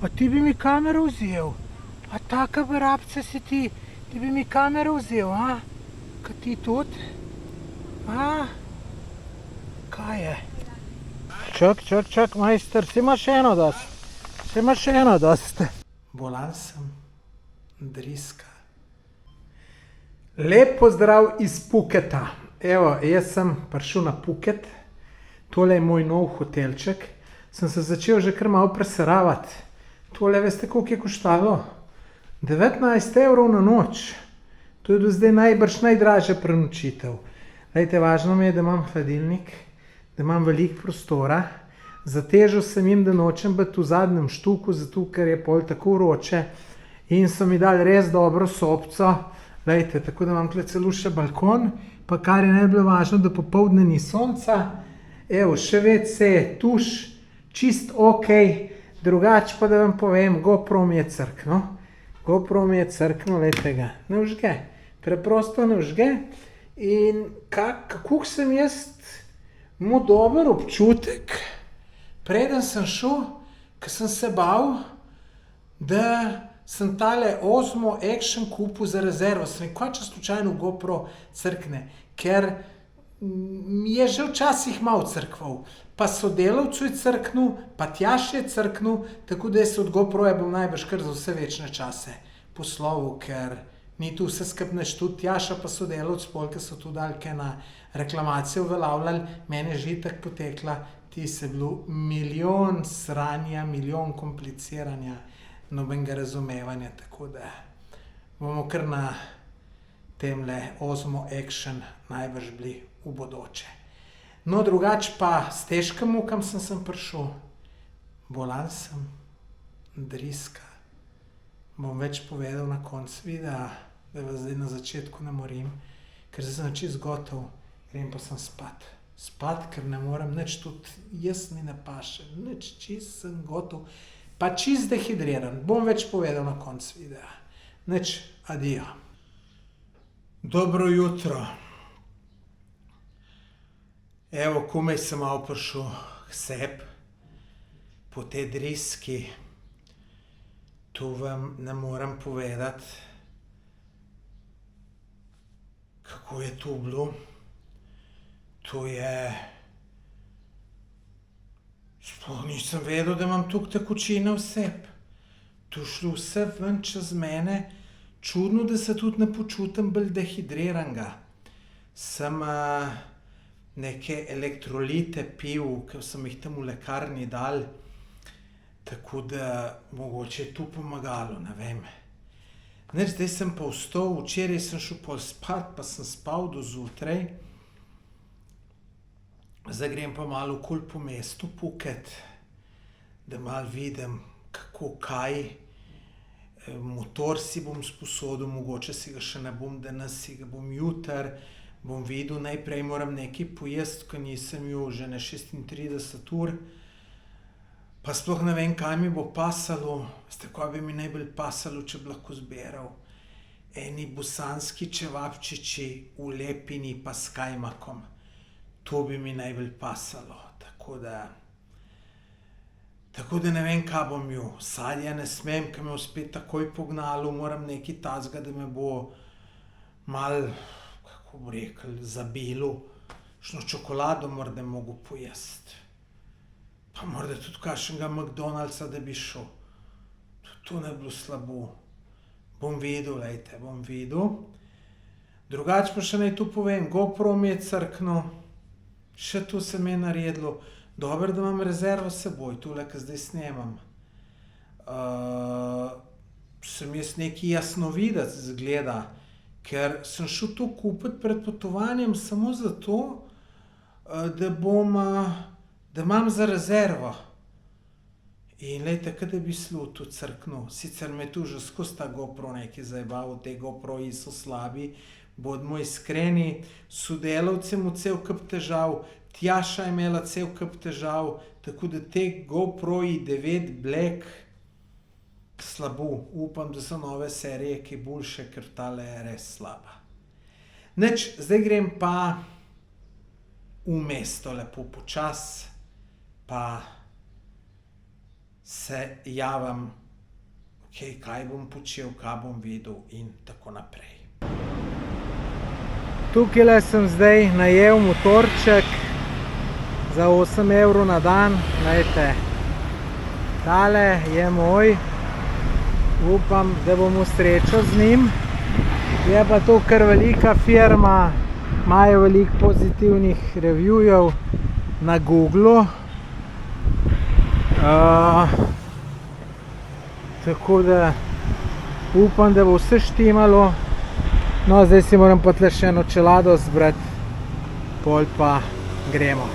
A ti bi mi kamero vzel? A taka vrabca si ti? Ti bi mi kamero vzel, a? Ka ti tudi? A? Kaj je? Čak, majster, si imaš eno dost? Si imaš eno dost? Bolan sem, driska. Lep pozdrav iz Phuketa. Evo, jaz sem prišel na Phuket. Tole je moj nov hotelček. Sem se začel že kar malo preseravati. Tole veste, koliko je koštalo? 19 evrov na noč. To je do zdaj najbrž najdražja prenočitev. Glejte, važno mi je, da imam hladilnik, da imam veliko prostora. Zatežil sem jim, da nočem biti v zadnjem štuku, zato ker je pol tako vroče. In so mi dali res dobro sobico. Glejte, tako da imam tukaj celo še balkon. Pa kar je najbolj važno, da popoldne ni sonca. Evo, še WC je tuš, čist okej. Drugače pa da vam povem, GoPro mi je crknil. GoPro mi je crknil, glejte ga. Ne vžge. Preprosto ne vžge. In kako sem jaz imel dober občutek, preden sem šel, ker sem se bal, da sem tale Osmo Action kupil za rezervo. Sem rekel, kaj če slučajno GoPro crkne, ker mi je že včasih malo crkval. Pa sodelavcu je crknil, pa Tjaši je crknil, tako da jaz od GoProja bom najbrž kar za vse večne čase poslovil, ker ni tu vse skupaj nič. Tudi Tjaša pa sodelavc, pol, ke so tu dali kaj na reklamacijo uveljavljali, meni je že itak potekla, ti se bilo milijon sranja, milijon kompliciranja, nobenega razumevanja, tako da bomo kar na temle Osmo Action najbrž bili v bodoče. No, drugače pa s težkim mukam sem prišel. Bolan sem, driska. Bom več povedal na koncu videa, da vas zdaj na začetku ne morim, ker zdaj sem čisto gotov, grem pa sem spat. Spat, ker ne morem nič, tudi jaz mi ne paše, nič, čisto sem gotov. Pa čisto dehidriran, bom več povedal na koncu videa. Nič, adijo. Dobro jutro. Evo, komaj sem malo prišel k sebi po tej driski. To vam ne morem povedati, kako je to bilo. To je... Sploh nisem vedel, da imam toliko tekočine v sebi. To je šlo vse ven čez mene. Čudno, da se tudi ne počutim bolj dehidriranega. Sem neke elektrolite pil, ker sem jih tam v lekarni dal. Tako da mogoče je to pomagalo, ne vem. Nič, zdaj sem pa vstal, včeraj sem šel pol spat, pa sem spal do zjutraj. Zdaj grem pa malo okoli po mestu Phuket, da malo vidim, kako kaj. Motor si bom sposodil, mogoče si ga še ne bom danes, si ga bom jutri. Bom videl, najprej moram nekaj pojesti, ker nisem jedel že ene 36 ur. Pa sploh ne vem, kaj mi bo pasalo. Veste, kaj bi mi najbolj pasalo, če bi lahko izbiral? Eni bosanski čevapčiči v lepini pa s kajmakom. To bi mi najbolj pasalo. Tako da ne vem, kaj bom jedel. Sadja ne smem, ker me bo spet takoj pognalo. Moram nekaj takega, da me bo malo, kako bi rekel, zabilo. Kakšno čokolado morda mogel pojesti. Pa morda tudi kakšnega McDonald'sa, da bi šel. Tudi to ne bi bilo slabo. Bom videl, glejte, bom videl. Drugače pa še naj tu povem, GoPro mi je crknil. Še to se mi je naredilo. Dobro, da imam rezervo s seboj, tole, ke zdaj snemam. Sem jaz neki jasnovidec, izgleda. Ker sem šel to kupiti pred potovanjem samo zato, da imam za rezervo. In glejte, ke da bi slutil crknil. Sicer me je tu že skozi ta GoPro nekaj zajebaval, te GoProji so slabi, bodimo iskreni. Sodelavci mu cel kup težav, Tjaša je imela cel kup težav, tako da te GoProji 9 Black slabo. Upam, da so nove serije kaj boljše, ker tale je res slaba. Nič, zdaj grem pa v mesto lepo počasi, pa se javim, kaj bom počel, kaj bom videl in tako naprej. Tukaj sem zdaj najel motorček za 8 evrov na dan. Glejte, tale je moj. Upam, da bomo srečo z njim. Je pa to kar velika firma, imajo veliko pozitivnih reviewjev na Googlu. Tako da upam, da bo vse štimalo. No, zdaj si moram pa tle še eno čelado zbrati, pol pa gremo.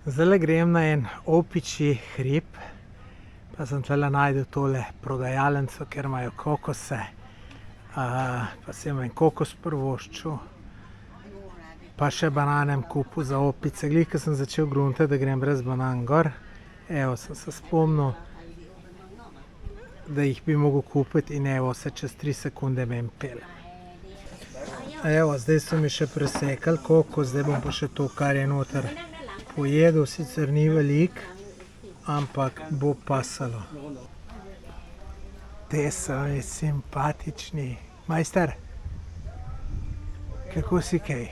Zdaj grem na en opičji hrib, pa sem tle najdel tole prodajalnico, ker imajo kokose. Pa sem en kokos prvoščil, pa še bananem kupil za opice. Glih, ko sem začel gruntati, da grem brez banan gor, evo, sem se spomnil, da jih bi mogel kupiti in evo, se čez 3 sekunde mem pelem. Evo, zdaj so mi še presekali kokos, zdaj bom pa še to, kar je noter pojedel, sicer ni veliko, ampak bo pasalo. Te so mi simpatični. Majster, kako si kaj?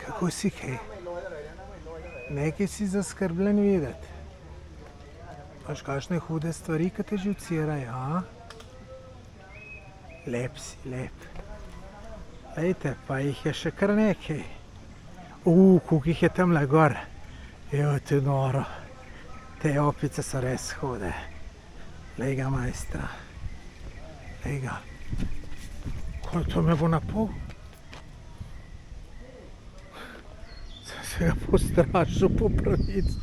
Kako si kaj? Nekaj si zaskrbljen videti. Imaš kakšne hude stvari, ki te živcirajo, Lep si, lep. Lejte, pa jih je še kar nekaj. Koliko jih je tamle gor. Jo, to je noro. Te opice so res hude. Lej ga, majstra. Lej ga. To me bo napol? Sem se ga postrašil, po pravici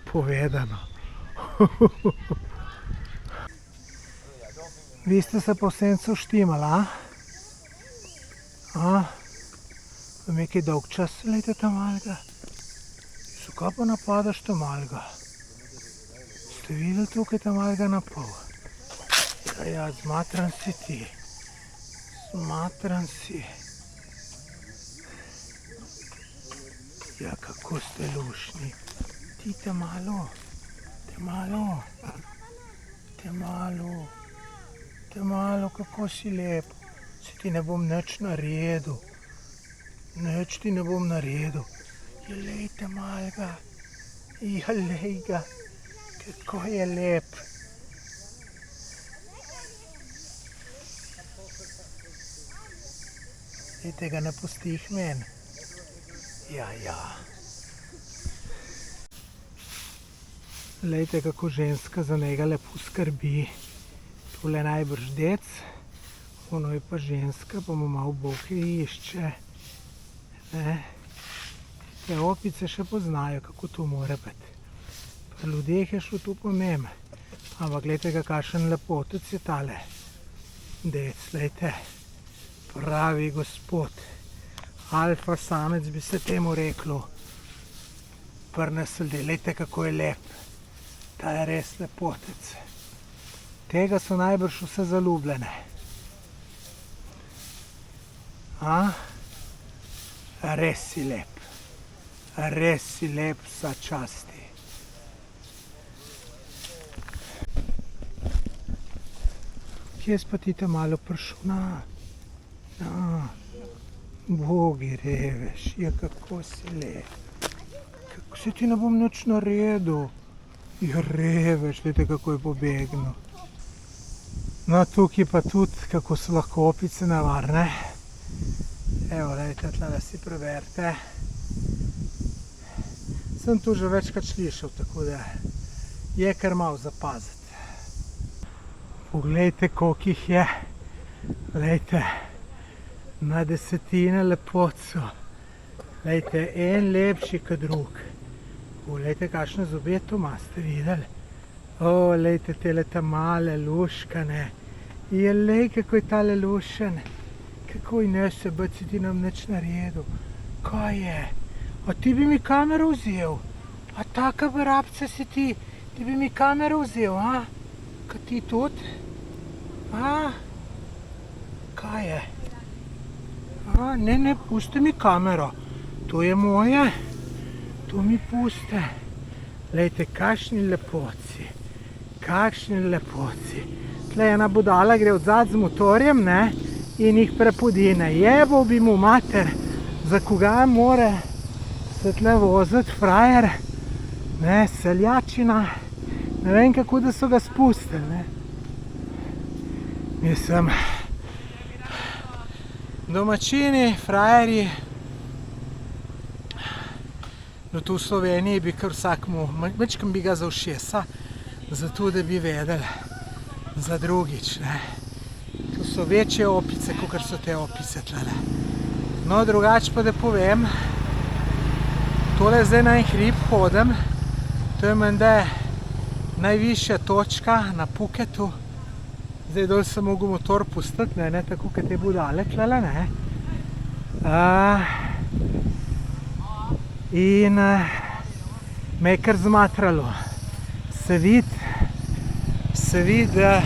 povedano. Vi ste se po sencu štimali, Vam je kaj dolg čas lejte tam malega? Zakaj pa napadaš tam malega? Ste videli tukaj tam malega napol? Ja, zmatran si ti. Zmatran si. Ja, kako ste lušni. Ti te malo. Te malo, kako si lep. Se ti ne bom nič naredil. Nič ti ne bom naredil. Ja, lejte malega. Ja, lej ga. Kako je lep. Lejte ga, ne pusti jih meni. Ja. Lejte, kako ženska za njega lepo skrbi. Tole najbrž dec, ono je pa ženska, pa mu malo boke išče. Te opice še poznajo, kako to mora biti. Pri ljudeh je šlo to pomem. Ampak gledajte ga, kakšen lepotec je tale. Dec, lejte. Pravi gospod. Alfa samec bi se temu reklo. Prnesel, lejte, kako je lep. Ta je res lepotec. Tega so najbrž vse zaljubljene. Res si lep. Res si lep, vsa časti. Kje si pa ti te malo prišel? Bogi reveš, ja, kako si lep. Kako se ti ne bom nič naredil? Ja, reveš, gledajte, kako je pobegnil. No, tukaj pa tudi, kako so lahko opice nevarne. Evo, gledajte, tle si preberite. Sem tu že večkrat slišal, tako da je kar malo zapaziti. Poglejte, koliko jih je. Glejte, na desetine lepot so. Glejte, en lepši kot drug. Poglejte, kakšne zobe to ima, ste videli? Glejte, tele ta male luškane. Ja, lej, kako je tale lušen. Kako je nese, bud si ti nam nič naredil. Kaj je? A ti bi mi kamero vzel? A taka vrabca si ti? Ti bi mi kamero vzel, Kaj ti tudi? Kaj je? Ne, pusti mi kamero. To je moje. To mi puste. Glejte, kakšni lepoci. Kakšni lepoci. Tle ena budala gre odzad z motorjem, ne, in jih prepodine. Jebal bi mu mater, za koga more se tle voziti, frajer, ne, seljačina. Ne vem, kako da so ga spustili, ne. Mislim, domačini, frajerji, no tu v Sloveniji bi kar vsakmu, majčkeno bi ga za ušesa, zato da bi vedeli za drugič, ne. Tu so večje opice, kakor so te opice tlele. No, drugače pa da povem, tole zdaj na en hrib hodim, to je menda najvišja točka na Phuketu. Zdaj dol sem mogel motor pustiti, ne, tako kot te budale tlele, ne. In me je kar zmatralo. Se vidi, da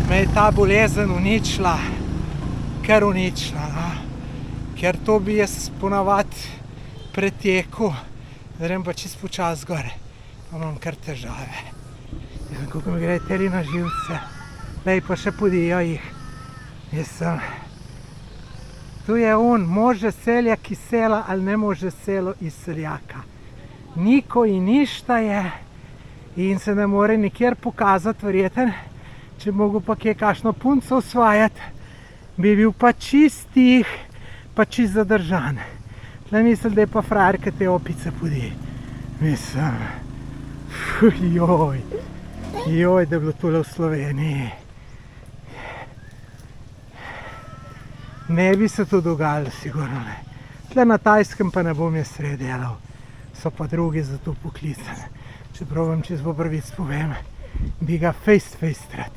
me je ta bolezen uničila, kar uničila, no. Ker to bi jaz ponavadi pretekel, grem pa čisto počasi gor, pa imam kar težave. Kako mi gre teri na živce. Lej, pa še podijo jih. Mislim, tu je može selja iz sela ali ne može selo iz seljaka. Niko in ništa je in se ne more nikjer pokazati, verjeten. Če bi mogel pa kje kakšno punco osvajati, bi bil pa čist tih, pa čist zadržan. Tle mislim, da je pa frajer, ki te opice podi. Mislim, joj, da je bilo tole v Sloveniji. Ne bi se to dogajalo, sigurno ne. Tle na Tajskem pa ne bom jaz sred delal. So pa drugi za to poklicani. Čeprav vam čisto po prvic povem, bi ga face rad.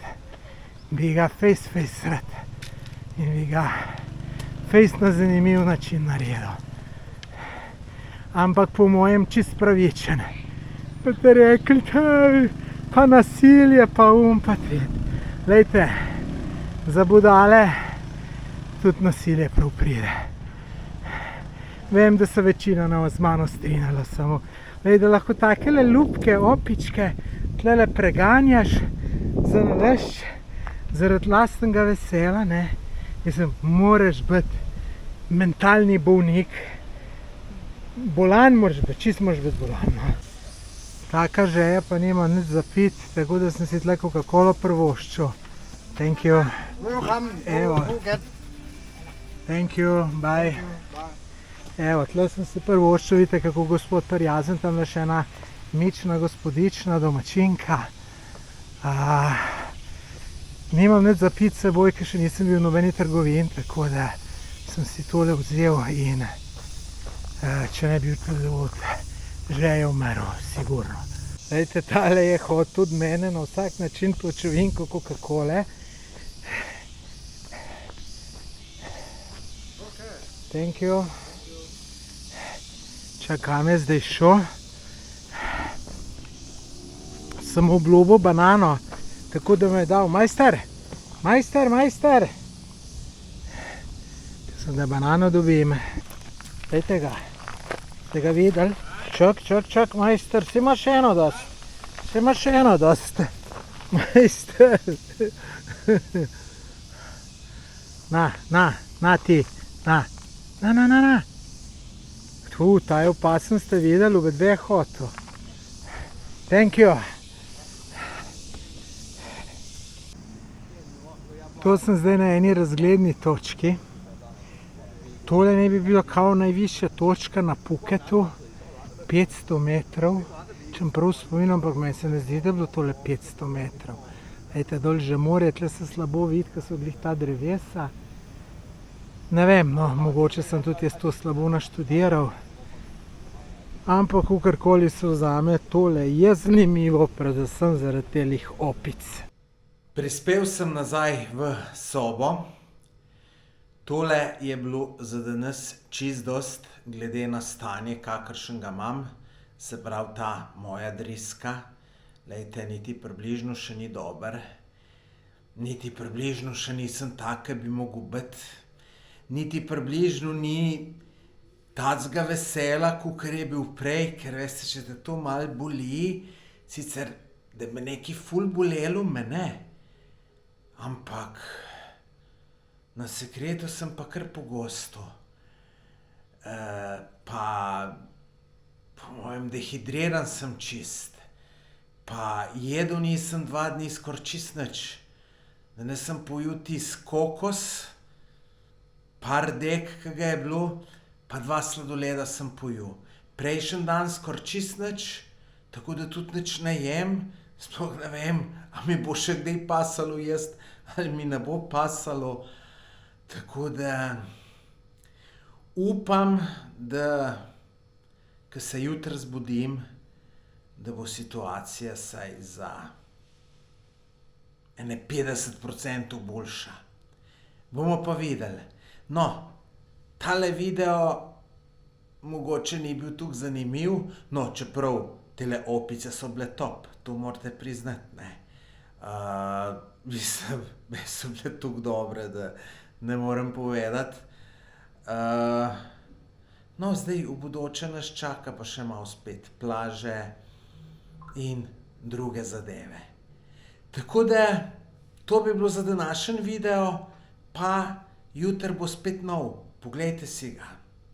Bi ga face rad. In bi ga face na zanimiv način naredil. Ampak po mojem čist pravičen. Pa te rekli, pa nasilje, pa pa tret. Glejte, za budale tudi nasilje prav pride. Vem, da se večina z mano strinjala samo. Lej, da lahko takele ljubke, opičke tlele preganjaš zaradi lastnega vesela, ne. Mislim, moraš biti mentalni bolnik. Bolan moraš biti, čist moraš biti bolan, no. Taka žeja pa nima nič za pit, tako da sem si tle Coca-Colo privoščil. Thank you. Evo. Thank you, bye. Evo, tle sem si privoščil, vidite, kako gospod prijazen, tam je še ena mična gospodična, domačinka. Nimam nič za pit s seboj, ker še nisem bil v nobeni trgovini, tako da sem si tole vzel in če ne bi tudi od žeje umrl, sigurno. Lejte, tale je hotel od mene na vsak način pločevinko Coca-Cole. Thank you. Čakam je zdaj šel. Sem obljubil banano, tako da me je dal. Majster! Majster! Sem da banano dobim. Dajte ga. Ste ga videli? Čak, majster. Si imaš eno dost. Majster. Na ti. Na. Tu, ta je opasen, ste videli, v dveh hotel. Thank you. To sem zdaj na eni razgledni točki. Tole ne bi bila kao najvišja točka na Phuketu, 500 metrov. Če prav spominjam, ampak meni se ne zdi, da je bilo tole 500 metrov. Ejte, dol že more, tle se slabo vidi, ker so glih ta drevesa. Ne vem, no, mogoče sem tudi jaz to slabo naštudiral. Ampak, kakorkoli se vzame, tole je zanimivo, predvsem zaradi telih opic. Prispel sem nazaj v sobo. Tole je bilo za danes čist dost, glede na stanje, kakršen ga imam. Se pravi, ta moja driska. Lejte, niti približno še ni dober. Niti približno še nisem tak, ki bi mogel biti. Niti približno ni tacga vesela, kakor je bil prej, ker veste, če te to malo boli, sicer, da me nekaj ful bolelo, me ne. Ampak na sekretu sem pa kar pogosto. Pa po mojem dehidriran sem čist. Pa jedel nisem 2 dni skoraj čist nič. Danes sem pojel tisti kokos, par dek, ke ga je bilo, pa 2 sladoleda sem pojel. Prejšnji dan skoraj čist nič, tako da tudi nič ne jem. Sploh ne vem, a mi bo še kdaj pasalo jesti ali mi ne bo pasalo. Tako da upam, da ke se jutri zbudim, da bo situacija vsaj za ene 50% boljša. Bomo pa videli. No, tale video mogoče ni bil toliko zanimiv, no, čeprav tele opice so bile top, to morate priznati, ne. Mislim, meni so bile toliko dobre, da ne morem povedati. No, zdaj v bodoče nas čaka pa še malo spet plaže in druge zadeve. Tako da to bi bilo za današnji video, pa jutri bo spet nov. Poglejte si ga.